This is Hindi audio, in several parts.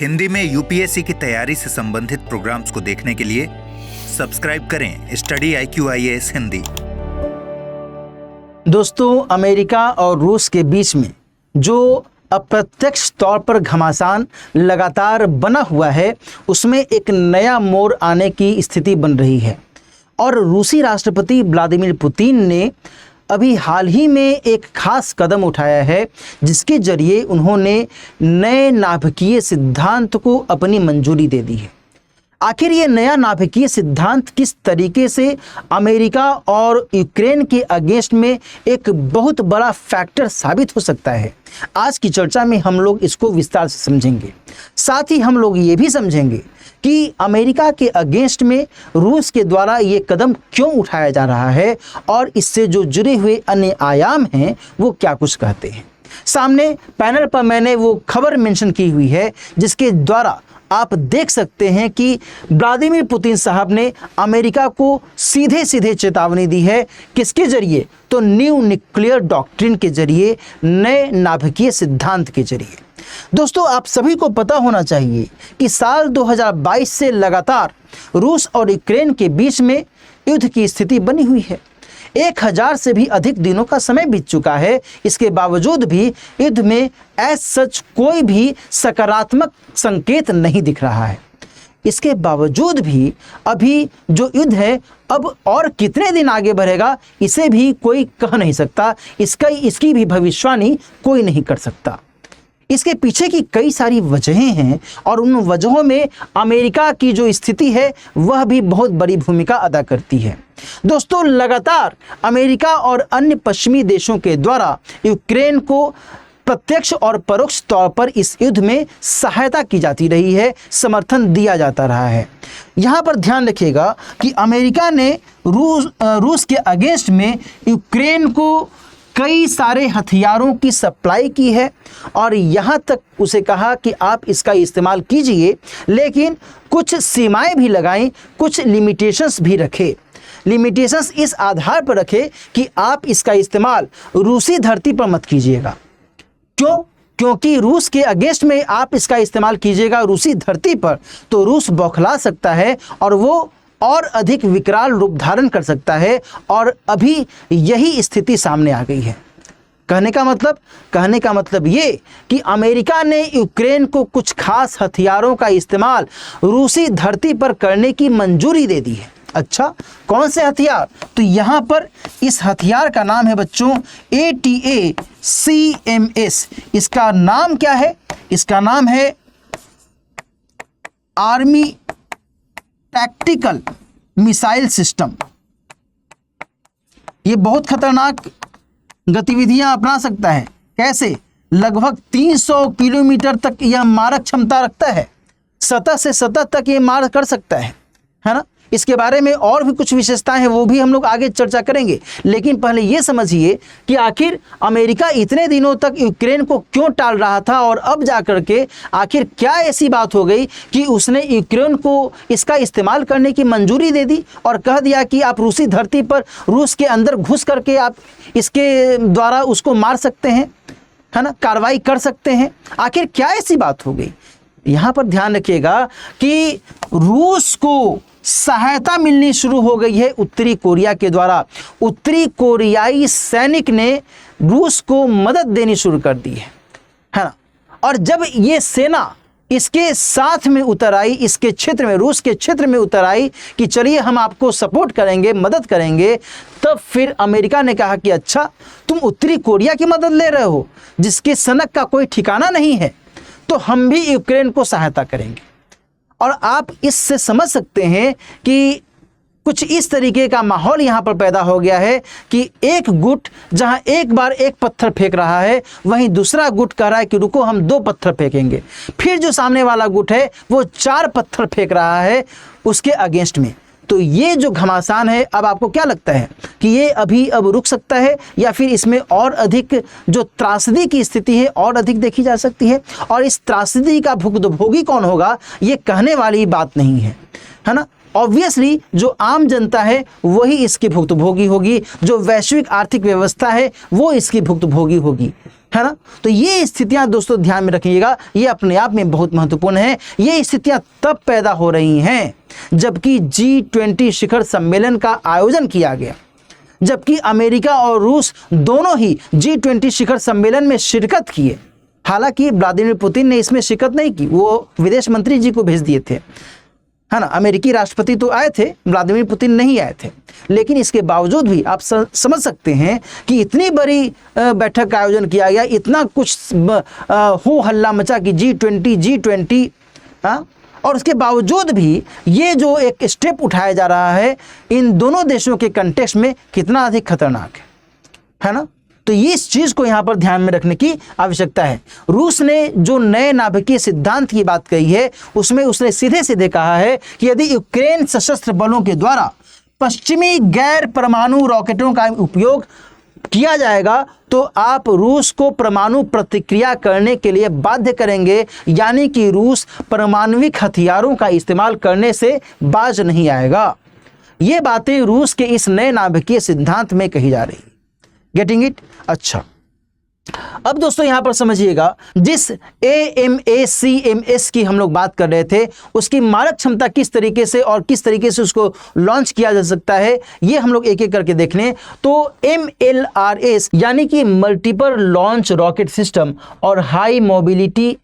हिंदी में यूपीएससी की तैयारी से संबंधित प्रोग्राम्स को देखने के लिए सब्सक्राइब करें स्टडी IQIAS हिंदी। दोस्तों, अमेरिका और रूस के बीच में जो अप्रत्यक्ष तौर पर घमासान लगातार बना हुआ है, उसमें एक नया मोड़ आने की स्थिति बन रही है। और रूसी राष्ट्रपति व्लादिमीर पुतिन ने अभी हाल ही में एक खास कदम उठाया है, जिसके जरिए उन्होंने नए नाभिकीय सिद्धांत को अपनी मंजूरी दे दी है। आखिर ये नया नाभिकीय सिद्धांत किस तरीके से अमेरिका और यूक्रेन के अगेंस्ट में एक बहुत बड़ा फैक्टर साबित हो सकता है, आज की चर्चा में हम लोग इसको विस्तार से समझेंगे। साथ ही हम लोग ये भी समझेंगे कि अमेरिका के अगेंस्ट में रूस के द्वारा ये कदम क्यों उठाया जा रहा है और इससे जो जुड़े हुए अन्य आयाम हैं वो क्या कुछ कहते हैं। सामने पैनल पर मैंने वो खबर मेंशन की हुई है, जिसके द्वारा आप देख सकते हैं कि व्लादिमीर पुतिन साहब ने अमेरिका को सीधे सीधे चेतावनी दी है। किसके जरिए? तो न्यू न्यूक्लियर डॉक्ट्रिन के जरिए, नए नाभिकीय सिद्धांत के जरिए। दोस्तों, आप सभी को पता होना चाहिए कि साल 2022 से लगातार रूस और यूक्रेन के बीच में युद्ध की स्थिति बनी हुई है। 1000 से भी अधिक दिनों का समय बीत चुका है। इसके बावजूद भी युद्ध में एज सच कोई भी सकारात्मक संकेत नहीं दिख रहा है। इसके बावजूद भी अभी जो युद्ध है अब और कितने दिन आगे बढ़ेगा, इसे भी कोई कह नहीं सकता। इसकी भी भविष्यवाणी कोई नहीं कर सकता। इसके पीछे की कई सारी वजहें हैं और उन वजहों में अमेरिका की जो स्थिति है वह भी बहुत बड़ी भूमिका अदा करती है। दोस्तों, लगातार अमेरिका और अन्य पश्चिमी देशों के द्वारा यूक्रेन को प्रत्यक्ष और परोक्ष तौर पर इस युद्ध में सहायता की जाती रही है, समर्थन दिया जाता रहा है। यहाँ पर ध्यान रखिएगा कि अमेरिका ने रूस के अगेंस्ट में यूक्रेन को कई सारे हथियारों की सप्लाई की है और यहाँ तक उसे कहा कि आप इसका इस्तेमाल कीजिए, लेकिन कुछ सीमाएं भी लगाएं, कुछ लिमिटेशंस भी रखे। लिमिटेशंस इस आधार पर रखे कि आप इसका इस्तेमाल रूसी धरती पर मत कीजिएगा। क्यों? क्योंकि रूस के अगेंस्ट में आप इसका इस्तेमाल कीजिएगा रूसी धरती पर, तो रूस बौखला सकता है और वो और अधिक विकराल रूप धारण कर सकता है। और अभी यही स्थिति सामने आ गई है। कहने का मतलब ये कि अमेरिका ने यूक्रेन को कुछ खास हथियारों का इस्तेमाल रूसी धरती पर करने की मंजूरी दे दी है। अच्छा, कौन से हथियार? तो यहाँ पर इस हथियार का नाम है बच्चों ATACMS। इसका नाम क्या है? इसका नाम है आर्मी टैक्टिकल मिसाइल सिस्टम। ये बहुत खतरनाक गतिविधियां अपना सकता है। कैसे? लगभग 300 किलोमीटर तक यह मारक क्षमता रखता है। सतह से सतह तक ये मार कर सकता है ना। इसके बारे में और भी कुछ विशेषताएं हैं, वो भी हम लोग आगे चर्चा करेंगे। लेकिन पहले ये समझिए कि आखिर अमेरिका इतने दिनों तक यूक्रेन को क्यों टाल रहा था और अब जाकर के आखिर क्या ऐसी बात हो गई कि उसने यूक्रेन को इसका इस्तेमाल करने की मंजूरी दे दी और कह दिया कि आप रूसी धरती पर रूस के अंदर घुस करके आप इसके द्वारा उसको मार सकते हैं, है ना, कार्रवाई कर सकते हैं। आखिर क्या ऐसी बात हो गई? यहाँ पर ध्यान रखिएगा कि रूस को सहायता मिलनी शुरू हो गई है उत्तरी कोरिया के द्वारा। उत्तरी कोरियाई सैनिक ने रूस को मदद देनी शुरू कर दी है ना। और जब ये सेना इसके साथ में उतर आई, इसके क्षेत्र में, रूस के क्षेत्र में उतर आई कि चलिए हम आपको सपोर्ट करेंगे, मदद करेंगे, तब फिर अमेरिका ने कहा कि अच्छा, तुम उत्तरी कोरिया की मदद ले रहे हो जिसके सनक का कोई ठिकाना नहीं है, तो हम भी यूक्रेन को सहायता करेंगे। और आप इससे समझ सकते हैं कि कुछ इस तरीके का माहौल यहाँ पर पैदा हो गया है कि एक गुट जहाँ एक बार एक पत्थर फेंक रहा है, वहीं दूसरा गुट कह रहा है कि रुको, हम 2 पत्थर फेंकेंगे। फिर जो सामने वाला गुट है वो 4 पत्थर फेंक रहा है उसके अगेंस्ट में। तो ये जो घमासान है, अब आपको क्या लगता है कि ये अब रुक सकता है या फिर इसमें और अधिक जो त्रासदी की स्थिति है और अधिक देखी जा सकती है? और इस त्रासदी का भुक्तभोगी कौन होगा, ये कहने वाली बात नहीं है ना। ऑब्वियसली जो आम जनता है वही इसकी भुक्तभोगी होगी, जो वैश्विक आर्थिक व्यवस्था है वो इसकी भुक्तभोगी होगी। है ना। तो ये स्थितियां दोस्तों ध्यान में रखिएगा, ये अपने आप में बहुत महत्वपूर्ण है। ये स्थितियां तब पैदा हो रही हैं जबकि G20 शिखर सम्मेलन का आयोजन किया गया, जबकि अमेरिका और रूस दोनों ही G20 शिखर सम्मेलन में शिरकत किए। हालांकि व्लादिमीर पुतिन ने इसमें शिरकत नहीं की, वो विदेश मंत्री जी को भेज दिए थे, है ना। अमेरिकी राष्ट्रपति तो आए थे, व्लादिमीर पुतिन नहीं आए थे। लेकिन इसके बावजूद भी आप समझ सकते हैं कि इतनी बड़ी बैठक का आयोजन किया गया, इतना कुछ हो हल्ला मचा कि G20 और उसके बावजूद भी ये जो एक स्टेप उठाया जा रहा है इन दोनों देशों के कंटेक्स्ट में कितना अधिक खतरनाक है ना। तो ये इस चीज़ को यहाँ पर ध्यान में रखने की आवश्यकता है। रूस ने जो नए नाभिकीय सिद्धांत की बात कही है उसमें उसने सीधे सीधे कहा है कि यदि यूक्रेन सशस्त्र बलों के द्वारा पश्चिमी गैर परमाणु रॉकेटों का उपयोग किया जाएगा तो आप रूस को परमाणु प्रतिक्रिया करने के लिए बाध्य करेंगे, यानी कि रूस परमाणविक हथियारों का इस्तेमाल करने से बाज नहीं आएगा। ये बातें रूस के इस नए नाभिकीय सिद्धांत में कही जा रही है। Getting it? अच्छा, अब दोस्तों यहां पर समझिएगा, जिस AMACMS की हम लोग बात कर रहे थे उसकी मारक क्षमता किस तरीके से और किस तरीके से उसको लॉन्च किया जा सकता है ये हम लोग एक एक करके देख लें। तो MLRS यानी कि मल्टीपल लॉन्च रॉकेट सिस्टम और high mobility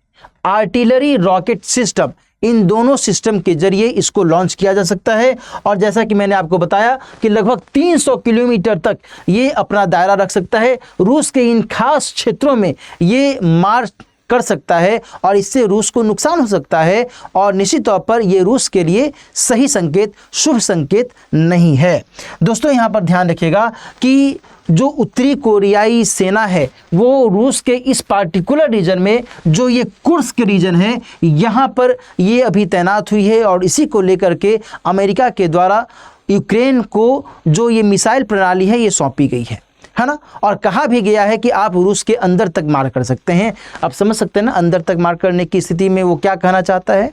artillery rocket system, इन दोनों सिस्टम के जरिए इसको लॉन्च किया जा सकता है। और जैसा कि मैंने आपको बताया कि लगभग 300 किलोमीटर तक ये अपना दायरा रख सकता है। रूस के इन खास क्षेत्रों में ये मार कर सकता है और इससे रूस को नुकसान हो सकता है और निश्चित तौर पर ये रूस के लिए सही संकेत, शुभ संकेत नहीं है। दोस्तों यहाँ पर ध्यान रखिएगा कि जो उत्तरी कोरियाई सेना है वो रूस के इस पार्टिकुलर रीजन में, जो ये कुर्स्क रीजन है, यहाँ पर ये अभी तैनात हुई है और इसी को लेकर के अमेरिका के द्वारा यूक्रेन को जो ये मिसाइल प्रणाली है ये सौंपी गई है ना। और कहा भी गया है कि आप रूस के अंदर तक मार कर सकते हैं। आप समझ सकते हैं ना, अंदर तक मार करने की स्थिति में वो क्या कहना चाहता है।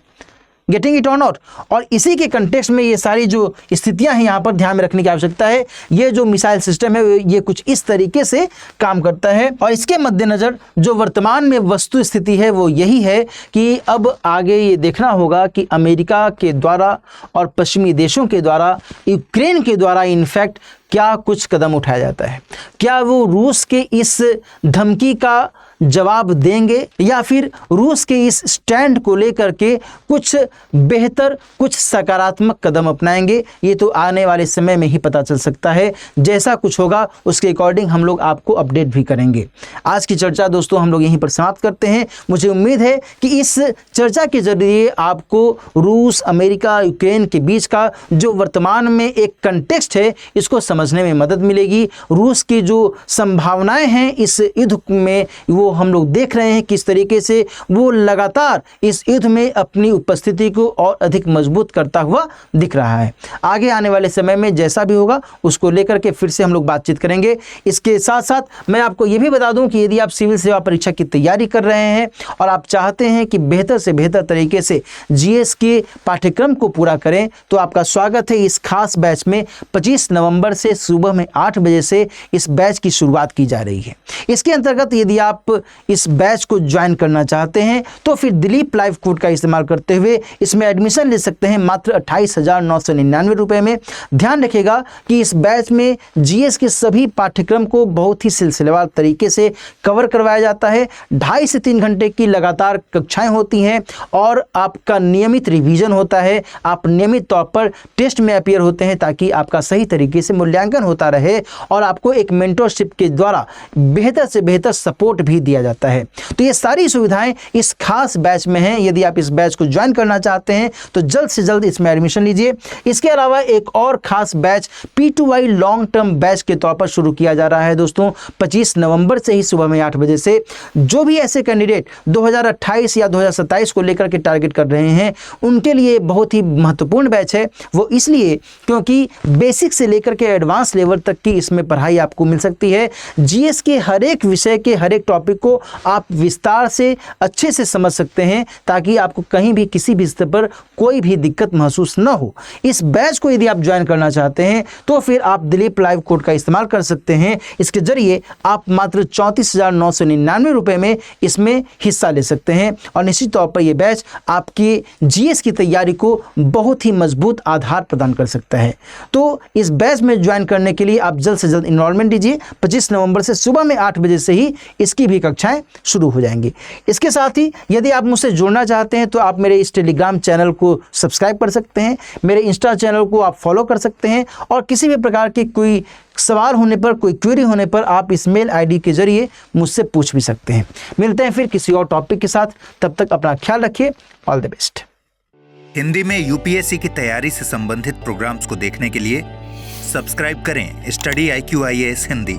Getting it on out. और इसी के कंटेक्स्ट में ये सारी जो स्थितियां हैं यहाँ पर ध्यान में रखने की आवश्यकता है। ये जो मिसाइल सिस्टम है ये कुछ इस तरीके से काम करता है और इसके मद्देनज़र जो वर्तमान में वस्तु स्थिति है वो यही है कि अब आगे ये देखना होगा कि अमेरिका के द्वारा और पश्चिमी देशों के द्वारा, यूक्रेन के द्वारा इनफैक्ट क्या कुछ कदम उठाया जाता है। क्या वो रूस के इस धमकी का जवाब देंगे या फिर रूस के इस स्टैंड को लेकर के कुछ बेहतर, कुछ सकारात्मक कदम अपनाएंगे। ये तो आने वाले समय में ही पता चल सकता है। जैसा कुछ होगा उसके अकॉर्डिंग हम लोग आपको अपडेट भी करेंगे। आज की चर्चा दोस्तों हम लोग यहीं पर समाप्त करते हैं। मुझे उम्मीद है कि इस चर्चा के जरिए आपको रूस, अमेरिका, यूक्रेन के बीच का जो वर्तमान में एक कंटेक्स्ट है इसको समझने में मदद मिलेगी। रूस की जो संभावनाएं हैं इस युद्ध में वो हम लोग देख रहे हैं किस तरीके से वो लगातार इस युद्ध में अपनी उपस्थिति को और अधिक मजबूत करता हुआ दिख रहा है। आगे आने वाले समय में जैसा भी होगा उसको लेकर के फिर से हम लोग बातचीत करेंगे। इसके साथ साथ मैं आपको ये भी बता दूं कि यदि आप सिविल सेवा परीक्षा की तैयारी कर रहे हैं और आप चाहते हैं कि बेहतर से बेहतर तरीके से जीएस के पाठ्यक्रम को पूरा करें तो आपका स्वागत है इस खास बैच में। 25 नवंबर से सुबह में 8 बजे से इस बैच की शुरुआत की जा रही है। इसके अंतर्गत यदि आप इस बैच को ज्वाइन करना चाहते हैं तो फिर दिलीप लाइव कोड का इस्तेमाल करते हुए इसमें एडमिशन ले सकते हैं मात्र 28,999 रुपए में। ध्यान रखिएगा कि इस बैच में जीएस के सभी पाठ्यक्रम को बहुत ही सिलसिलेवार तरीके से कवर करवाया जाता है। 2.5 से 3 घंटे की लगातार कक्षाएं होती हैं और आपका नियमित रिवीजन होता है। आप नियमित तौर पर टेस्ट में अपीयर होते हैं ताकि आपका सही तरीके से मूल्यांकन होता रहे और आपको एक मेंटरशिप के द्वारा बेहतर से बेहतर सपोर्ट भी दिया जाता है। तो ये सारी सुविधाएं इस खास बैच में हैं। यदि आप इस बैच को ज्वाइन करना चाहते हैं तो जल्द से जल्द इसमें एडमिशन लीजिए। इसके अलावा एक और खास batch P2I long term batch के तौर पर शुरू किया जा रहा है दोस्तों 25 नवंबर से ही सुबह में 8 बजे से। जो भी ऐसे कैंडिडेट 2028 या 2027 को लेकर के टारगेट कर रहे हैं उनके लिए बहुत ही महत्वपूर्ण बैच है। वो इसलिए क्योंकि बेसिक से लेकर के एडवांस लेवल तक की इसमें पढ़ाई आपको मिल सकती है। जीएस के हर एक विषय के हर एक टॉपिक को आप विस्तार से अच्छे से समझ सकते हैं, ताकि आपको कहीं भी किसी भी स्तर पर कोई भी दिक्कत महसूस न हो। इस बैच को यदि आप ज्वाइन करना चाहते हैं तो फिर आप दिलीप लाइव कोड का इस्तेमाल कर सकते हैं। इसके जरिए आप मात्र 34,999 रुपये में इसमें हिस्सा ले सकते हैं और निश्चित तौर पर यह बैच आपकी जीएस की तैयारी को बहुत ही मजबूत आधार प्रदान कर सकता है। तो इस बैच में ज्वाइन करने के लिए आप जल्द से जल्द इनरोलमेंट दीजिए। 25 नवंबर से सुबह में 8 बजे से ही इसकी भी कक्षाएं शुरू हो जाएंगी। इसके साथ ही यदि आप मुझसे जुड़ना चाहते हैं तो आप मेरे इस टेलीग्राम चैनल को सब्सक्राइब कर सकते हैं, मेरे इंस्टा चैनल को आप फॉलो कर सकते हैं और किसी भी प्रकार की कोई सवाल होने पर, कोई क्वेरी होने पर आप इस मेल आईडी के जरिए मुझसे पूछ भी सकते हैं। मिलते हैं फिर किसी और टॉपिक के साथ, तब तक अपना ख्याल रखिए। All the best. हिंदी में यूपीएससी की तैयारी से संबंधित प्रोग्राम्स को देखने के लिए सब्सक्राइब करें स्टडी IQ IAS हिंदी।